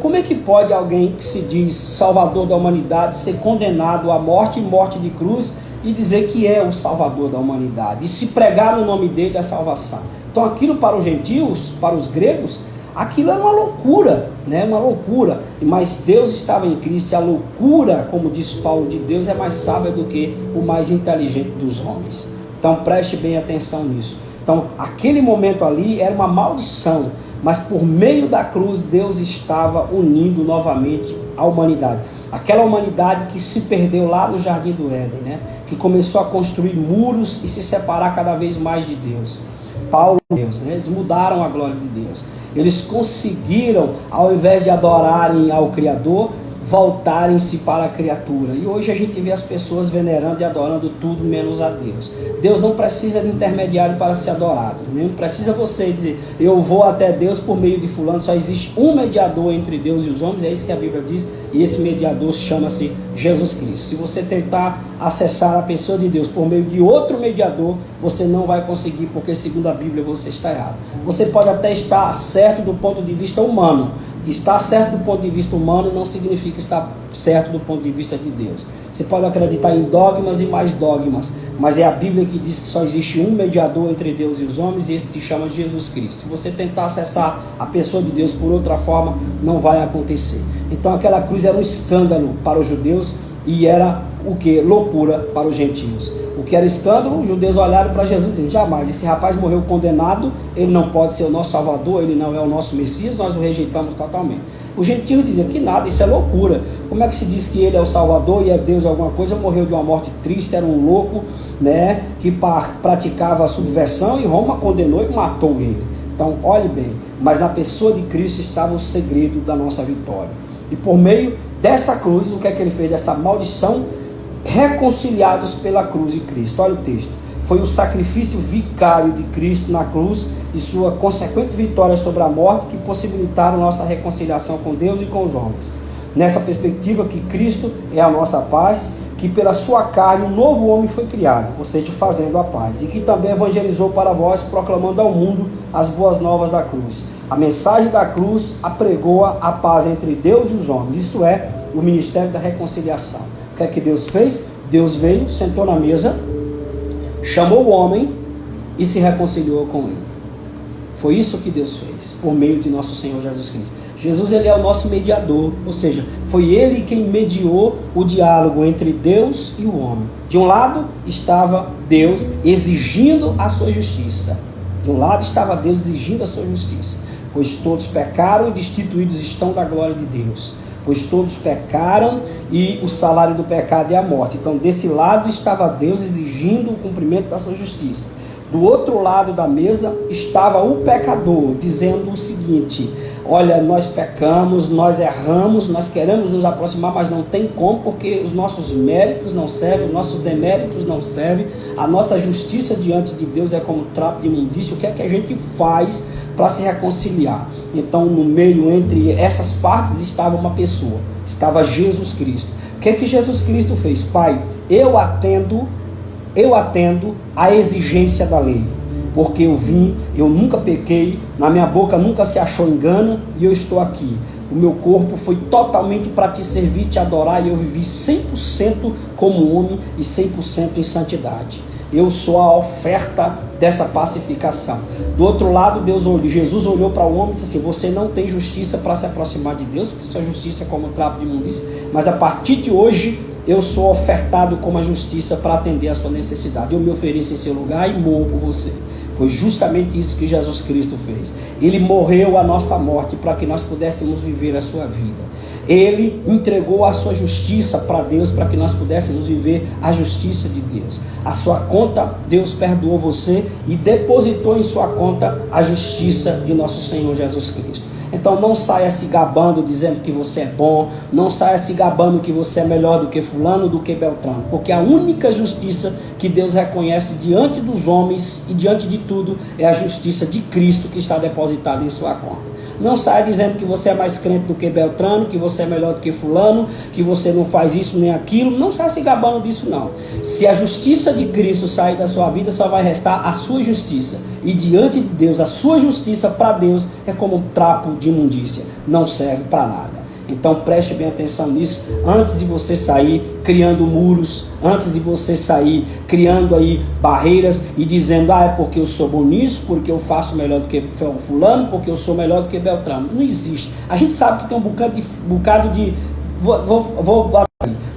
Como é que pode alguém que se diz salvador da humanidade ser condenado à morte e morte de cruz e dizer que é o salvador da humanidade e se pregar no nome dele a salvação? Então aquilo para os gentios, para os gregos, aquilo era uma loucura, né? Uma loucura. Mas Deus estava em Cristo, e a loucura, como diz Paulo, de Deus é mais sábia do que o mais inteligente dos homens. Então preste bem atenção nisso. Então aquele momento ali era uma maldição, mas por meio da cruz Deus estava unindo novamente a humanidade. Aquela humanidade que se perdeu lá no Jardim do Éden, né? Que começou a construir muros e se separar cada vez mais de Deus. Paulo e Deus, né? Eles mudaram a glória de Deus. Eles conseguiram, ao invés de adorarem ao Criador, voltarem-se para a criatura. E hoje a gente vê as pessoas venerando e adorando tudo menos a Deus. Deus não precisa de intermediário para ser adorado. Não precisa você dizer, eu vou até Deus por meio de fulano. Só existe um mediador entre Deus e os homens, é isso que a Bíblia diz, e esse mediador chama-se Jesus Cristo. Se você tentar acessar a pessoa de Deus por meio de outro mediador, você não vai conseguir, porque segundo a Bíblia você está errado. Você pode até estar certo do ponto de vista humano. Estar certo do ponto de vista humano não significa estar certo do ponto de vista de Deus. Você pode acreditar em dogmas e mais dogmas, mas é a Bíblia que diz que só existe um mediador entre Deus e os homens, e esse se chama Jesus Cristo. Se você tentar acessar a pessoa de Deus por outra forma, não vai acontecer. Então aquela cruz era um escândalo para os judeus e era o que? Loucura para os gentios. O que era escândalo, os judeus olharam para Jesus e disseram, jamais, esse rapaz morreu condenado, ele não pode ser o nosso salvador, ele não é o nosso Messias, nós o rejeitamos totalmente. Os gentios diziam que nada, isso é loucura. Como é que se diz que ele é o salvador e é Deus alguma coisa? Morreu de uma morte triste, era um louco, né, que praticava a subversão, e Roma condenou e matou ele. Então olhe bem, mas na pessoa de Cristo estava o segredo da nossa vitória. E por meio dessa cruz, o que é que ele fez? Dessa maldição, reconciliados pela cruz de Cristo. Olha o texto. foi o sacrifício vicário de Cristo na cruz e sua consequente vitória sobre a morte que possibilitaram nossa reconciliação com Deus e com os homens. Nessa perspectiva que Cristo é a nossa paz, que pela sua carne um novo homem foi criado, ou seja, fazendo a paz, e que também evangelizou para vós, proclamando ao mundo as boas novas da cruz. A mensagem da cruz apregoa a paz entre Deus e os homens, isto é, o ministério da reconciliação. O que é que Deus fez? Deus veio, sentou na mesa, chamou o homem e se reconciliou com ele. Foi isso que Deus fez, por meio de nosso Senhor Jesus Cristo. Jesus, ele é o nosso mediador, ou seja, foi ele quem mediou o diálogo entre Deus e o homem. De um lado estava Deus exigindo a sua justiça. De um lado estava Deus exigindo a sua justiça. Pois todos pecaram e destituídos estão da glória de Deus. Pois todos pecaram e o salário do pecado é a morte. Então, desse lado estava Deus exigindo o cumprimento da sua justiça. Do outro lado da mesa estava o pecador, dizendo o seguinte: olha, nós pecamos, nós erramos, nós queremos nos aproximar, mas não tem como, porque os nossos méritos não servem, os nossos deméritos não servem, a nossa justiça diante de Deus é como trapo de imundícia. O que é que a gente faz para se reconciliar? Então, no meio entre essas partes estava uma pessoa, estava Jesus Cristo. O que é que Jesus Cristo fez? Pai, eu atendo à exigência da lei, porque eu vim, eu nunca pequei, na minha boca nunca se achou engano, e eu estou aqui. O meu corpo foi totalmente para te servir, te adorar, e eu vivi 100% como homem e 100% em santidade. Eu sou a oferta dessa pacificação. Do outro lado, Jesus olhou para o homem e disse assim: você não tem justiça para se aproximar de Deus, porque sua justiça é como trapo de imundícia, mas a partir de hoje eu sou ofertado como a justiça para atender a sua necessidade. Eu me ofereço em seu lugar e morro por você. Foi justamente isso que Jesus Cristo fez. Ele morreu a nossa morte para que nós pudéssemos viver a sua vida. Ele entregou a sua justiça para Deus para que nós pudéssemos viver a justiça de Deus. A sua conta, Deus perdoou você e depositou em sua conta a justiça de nosso Senhor Jesus Cristo. Então não saia se gabando dizendo que você é bom, não saia se gabando que você é melhor do que fulano, do que Beltrano, porque a única justiça que Deus reconhece diante dos homens e diante de tudo é a justiça de Cristo que está depositada em sua conta. Não saia dizendo que você é mais crente do que Beltrano, que você é melhor do que fulano, que você não faz isso nem aquilo. Não saia se gabando disso não. Se a justiça de Cristo sair da sua vida, só vai restar a sua justiça. E diante de Deus, a sua justiça para Deus é como um trapo de imundícia. Não serve para nada. Então preste bem atenção nisso, antes de você sair criando muros, antes de você sair criando aí barreiras e dizendo: é porque eu sou bom nisso, porque eu faço melhor do que fulano, porque eu sou melhor do que Beltrano. Não existe. A gente sabe que tem um bocado de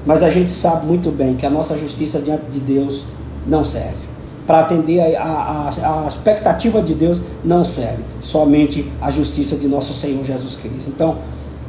mas a gente sabe muito bem que a nossa justiça diante de Deus não serve. Para atender a expectativa de Deus não serve. Somente a justiça de nosso Senhor Jesus Cristo. Então,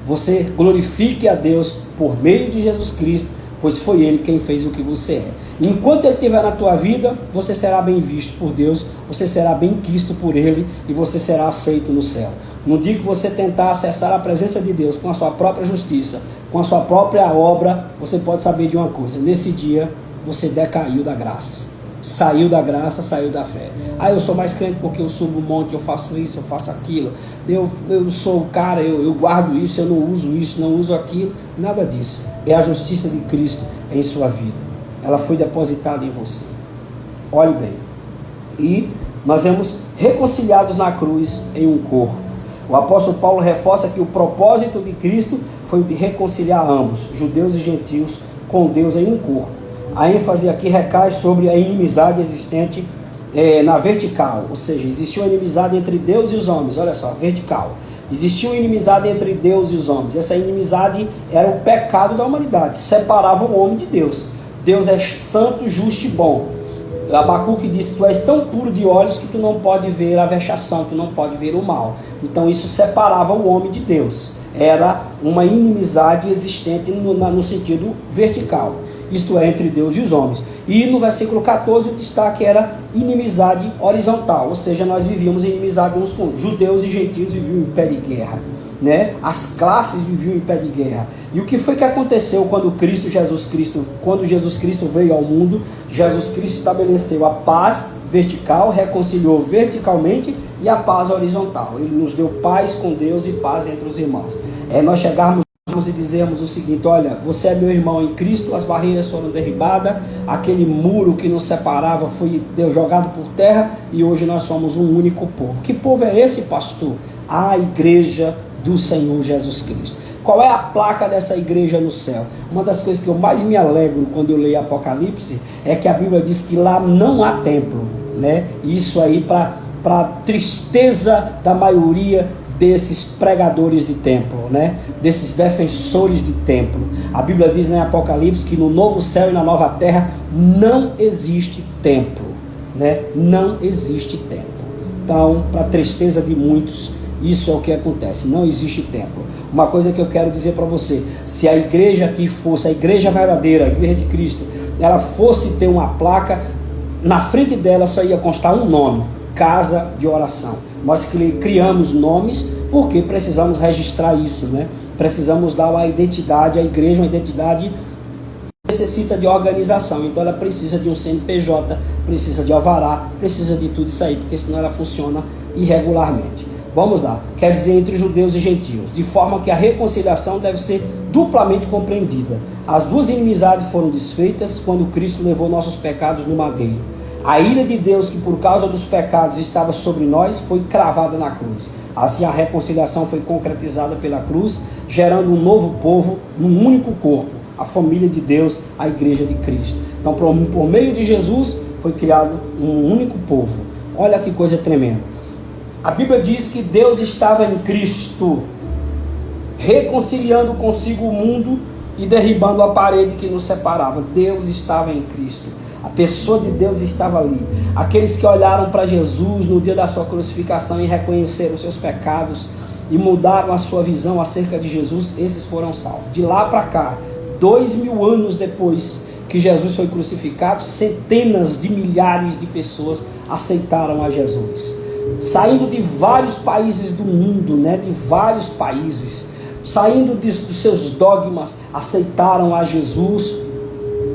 você glorifique a Deus por meio de Jesus Cristo, pois foi Ele quem fez o que você é. E enquanto Ele estiver na tua vida, você será bem visto por Deus, você será bem quisto por Ele e você será aceito no céu. No dia que você tentar acessar a presença de Deus com a sua própria justiça, com a sua própria obra, você pode saber de uma coisa: nesse dia você decaiu da graça. Saiu da graça, saiu da fé. Eu sou mais crente porque eu subo um monte, eu faço isso, eu faço aquilo. Eu sou o cara, eu guardo isso, eu não uso isso, não uso aquilo. Nada disso. É a justiça de Cristo em sua vida. Ela foi depositada em você. Olhe bem. E nós vemos reconciliados na cruz em um corpo. O apóstolo Paulo reforça que o propósito de Cristo foi de reconciliar ambos, judeus e gentios, com Deus em um corpo. A ênfase aqui recai sobre a inimizade existente na vertical, ou seja, existiu uma inimizade entre Deus e os homens. Olha só, vertical. Existiu uma inimizade entre Deus e os homens. Essa inimizade era o pecado da humanidade, separava o homem de Deus. Deus é santo, justo e bom. Abacuque disse: tu és tão puro de olhos que tu não pode ver a vexação, tu não pode ver o mal. Então isso separava o homem de Deus. Era uma inimizade existente no sentido vertical. Isto é, entre Deus e os homens. E no versículo 14 o destaque era inimizade horizontal, ou seja, nós vivíamos em inimizade uns com os judeus e gentios viviam em pé de guerra. né? As classes viviam em pé de guerra. E o que foi que aconteceu quando Jesus Cristo veio ao mundo? Jesus Cristo estabeleceu a paz vertical, reconciliou verticalmente e a paz horizontal. Ele nos deu paz com Deus e paz entre os irmãos. Nós chegarmos e dizermos o seguinte: olha, você é meu irmão em Cristo, as barreiras foram derribadas, aquele muro que nos separava foi jogado por terra e hoje nós somos um único povo. Que povo é esse, pastor? A igreja do Senhor Jesus Cristo. Qual é a placa dessa igreja no céu? Uma das coisas que eu mais me alegro quando eu leio Apocalipse é que a Bíblia diz que lá não há templo, né? Isso aí para tristeza da maioria desses pregadores de templo, né? Desses defensores de templo. A Bíblia diz em Apocalipse que no novo céu e na nova terra não existe templo, né? Não existe templo. Então, para tristeza de muitos, isso é o que acontece, não existe templo. Uma coisa que eu quero dizer para você: se a igreja aqui fosse a igreja verdadeira, a igreja de Cristo, ela fosse ter uma placa, na frente dela só ia constar um nome: casa de oração. Nós criamos nomes porque precisamos registrar isso, né? Precisamos dar uma identidade à igreja, uma identidade necessita de organização, então ela precisa de um CNPJ, precisa de alvará, precisa de tudo isso aí, porque senão ela funciona irregularmente. Vamos lá, quer dizer entre judeus e gentios, de forma que a reconciliação deve ser duplamente compreendida. As duas inimizades foram desfeitas quando Cristo levou nossos pecados no madeiro. A ira de Deus, que por causa dos pecados estava sobre nós, foi cravada na cruz. Assim a reconciliação foi concretizada pela cruz, gerando um novo povo num único corpo, a família de Deus, a igreja de Cristo. Então, por meio de Jesus, foi criado um único povo. Olha que coisa tremenda. A Bíblia diz que Deus estava em Cristo, reconciliando consigo o mundo e derribando a parede que nos separava. Deus estava em Cristo. A pessoa de Deus estava ali. Aqueles que olharam para Jesus no dia da sua crucificação e reconheceram os seus pecados e mudaram a sua visão acerca de Jesus, esses foram salvos. De lá para cá, 2000 anos depois que Jesus foi crucificado, centenas de milhares de pessoas aceitaram a Jesus. Saindo de vários países do mundo, né? De vários países, saindo dos seus dogmas, aceitaram a Jesus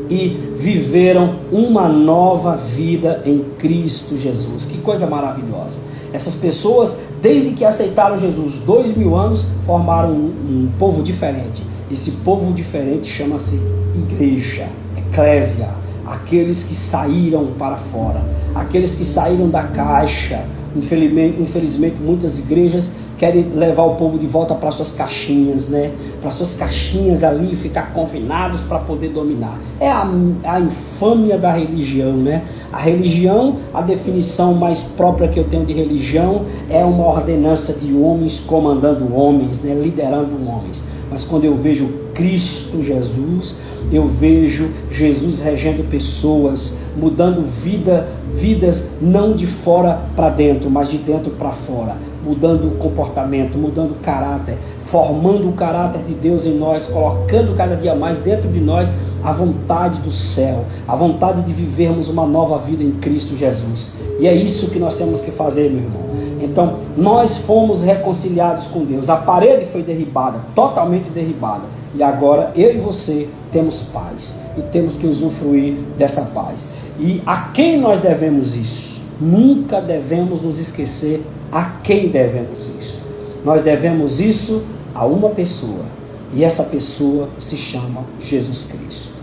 e viveram uma nova vida em Cristo Jesus. Que coisa maravilhosa! Essas pessoas, desde que aceitaram Jesus, 2000 anos, formaram um povo diferente. Esse povo diferente chama-se igreja, eclésia, aqueles que saíram para fora, aqueles que saíram da caixa. Infelizmente, muitas igrejas querem levar o povo de volta para suas caixinhas, né? Para suas caixinhas ali, ficar confinados para poder dominar. É a infâmia da religião, né? A religião, a definição mais própria que eu tenho de religião é uma ordenança de homens comandando homens, né? Liderando homens. Mas quando eu vejo Cristo Jesus, eu vejo Jesus regendo pessoas, mudando vidas não de fora para dentro, mas de dentro para fora, mudando o comportamento, mudando o caráter, formando o caráter de Deus em nós, colocando cada dia mais dentro de nós a vontade do céu, a vontade de vivermos uma nova vida em Cristo Jesus. E é isso que nós temos que fazer, meu irmão. Então, nós fomos reconciliados com Deus, a parede foi derribada, totalmente derribada, e agora eu e você temos paz, e temos que usufruir dessa paz. E a quem nós devemos isso? Nunca devemos nos esquecer a quem devemos isso. Nós devemos isso a uma pessoa, e essa pessoa se chama Jesus Cristo.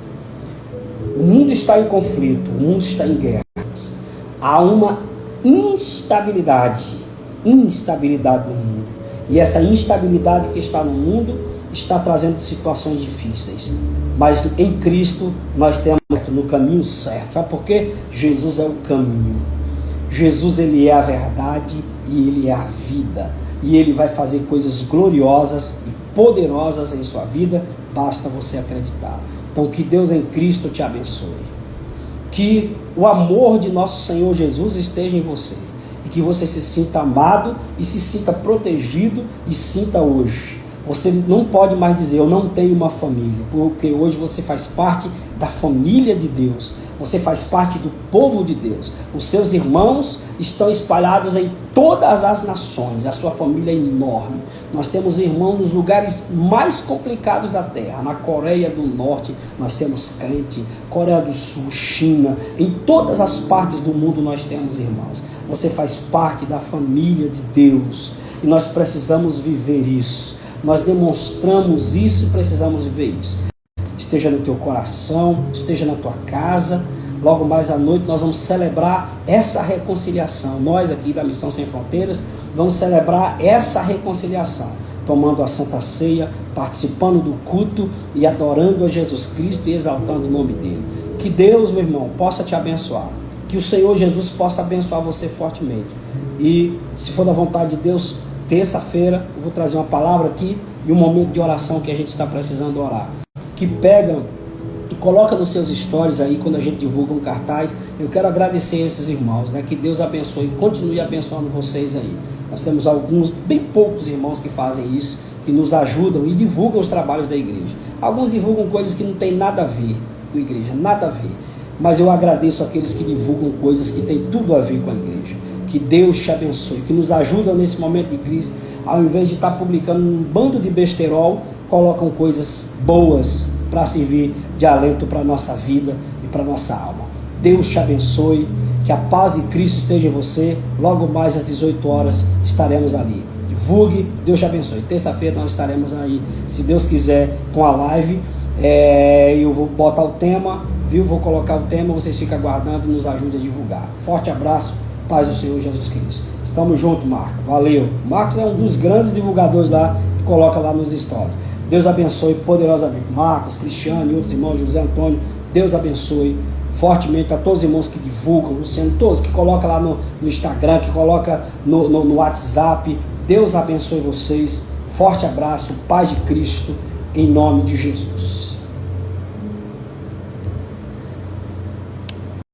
O mundo está em conflito, o mundo está em guerras, há uma instabilidade no mundo, e essa instabilidade que está no mundo está trazendo situações difíceis, mas em Cristo nós temos no caminho certo. Sabe por quê? Jesus é o caminho, Jesus ele é a verdade e ele é a vida, e ele vai fazer coisas gloriosas e poderosas em sua vida, basta você acreditar. Então que Deus em Cristo te abençoe, que o amor de nosso Senhor Jesus esteja em você, e que você se sinta amado e se sinta protegido, e sinta hoje Você não pode mais dizer, eu não tenho uma família, porque hoje você faz parte da família de Deus. Você faz parte do povo de Deus. Os seus irmãos estão espalhados em todas as nações. A sua família é enorme. Nós temos irmãos nos lugares mais complicados da terra. Na Coreia do Norte nós temos crente, Coreia do Sul, China, em todas as partes do mundo nós temos irmãos. Você faz parte da família de Deus e nós precisamos viver isso. Nós demonstramos isso e precisamos viver isso. Esteja no teu coração, esteja na tua casa. Logo mais à noite nós vamos celebrar essa reconciliação. Nós aqui da Missão Sem Fronteiras vamos celebrar essa reconciliação, tomando a Santa Ceia, participando do culto e adorando a Jesus Cristo e exaltando o nome dele. Que Deus, meu irmão, possa te abençoar. Que o Senhor Jesus possa abençoar você fortemente. E se for da vontade de Deus, terça-feira eu vou trazer uma palavra aqui e um momento de oração que a gente está precisando orar. Que pega e coloca nos seus stories aí, quando a gente divulga um cartaz. Eu quero agradecer a esses irmãos, né? Que Deus abençoe e continue abençoando vocês aí. Nós temos alguns, bem poucos irmãos que fazem isso, que nos ajudam e divulgam os trabalhos da igreja. Alguns divulgam coisas que não tem nada a ver com a igreja, nada a ver. Mas eu agradeço aqueles que divulgam coisas que tem tudo a ver com a igreja. Que Deus te abençoe, que nos ajudam nesse momento de crise. Ao invés de estar publicando um bando de besterol, colocam coisas boas para servir de alento para a nossa vida e para a nossa alma. Deus te abençoe, que a paz de Cristo esteja em você. Logo mais às 18 horas estaremos ali. Divulgue, Deus te abençoe. Terça-feira nós estaremos aí, se Deus quiser, com a live. Eu vou botar o tema, viu? Vou colocar o tema, vocês ficam aguardando e nos ajudem a divulgar. Forte abraço, paz do Senhor Jesus Cristo. Estamos juntos, Marcos. Valeu. Marcos é um dos grandes divulgadores lá, que coloca lá nos stories. Deus abençoe poderosamente Marcos, Cristiano e outros irmãos, José Antônio. Deus abençoe fortemente a todos os irmãos que divulgam, Luciano, todos que colocam lá no Instagram, que colocam no WhatsApp. Deus abençoe vocês. Forte abraço, paz de Cristo, em nome de Jesus.